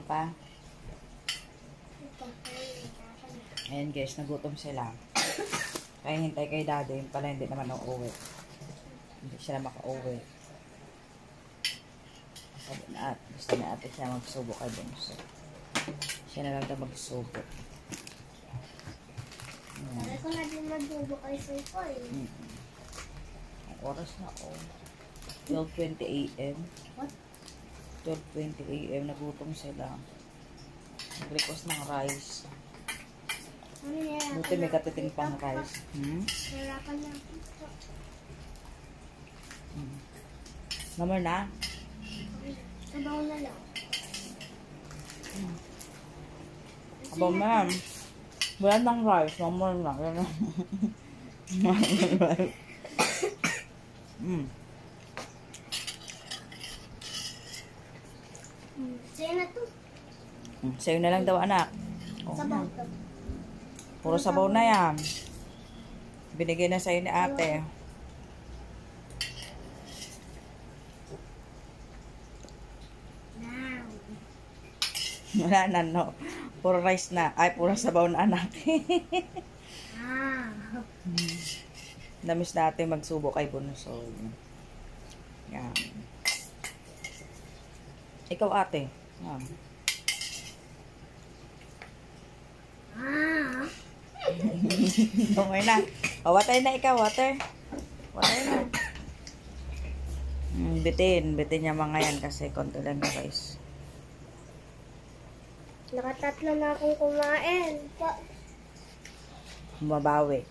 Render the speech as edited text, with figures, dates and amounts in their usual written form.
pa. Ayan guys, nagutom sila. Kaya hintay kay daddy. Yung pala hindi naman uuwi. Hindi sila makauwi. Sabi na gusto na ate siya magsubo kay Bunso. Siya na lang daw magsubo. Sabi ko na din magsubo kay Soy. Ang oras na 12:20 AM. What? 12:20 AM. Nagutom sila. Nag-request ng rice. Buti may katiting pang rice. Narapan na ako. Naman na? Sabaw na lang. Sabaw na. Wala ng rice. Naman na. Yan na. Sa'yo na to. Sa'yo na lang daw, anak. Sabaw to. Puro sabaw na yan. Binigay na sa'yo ni ate. Wala na, no. Puro rice na. Ay, puro sabaw na, anak. Namiss natin magsubo kay Bunso. Yan. Ikaw, ate. Yan. Okay na. O, water na ikaw, water. Water na. Bitin niya mga yan kasi konti lang na guys. Nakatatlo na akong kumain. Mabawi.